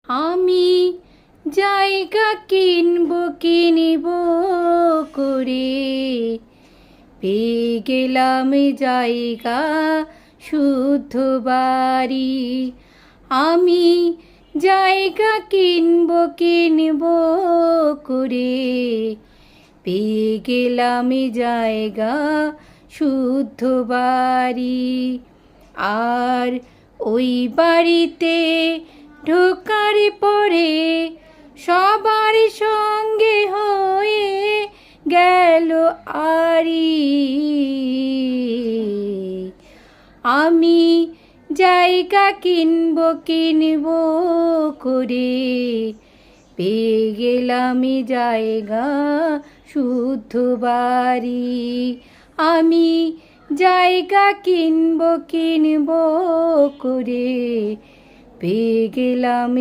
আমি জায়গা কিনব করে, পেয়ে গেলাম জায়গা শুদ্ধ বাড়ি। আমি জায়গা কিনব করে, পেয়ে গেলাম জায়গা শুদ্ধ বাড়ি। আর ওই বাড়িতে ঢোকার পরে সবার সঙ্গে হয়ে গেল আরি। আমি জায়গা কিনব করে, পেয়ে গেলাম জায়গা শুদ্ধ বাড়ি। আমি জায়গা কিনব করে, পেয়ে গেলাম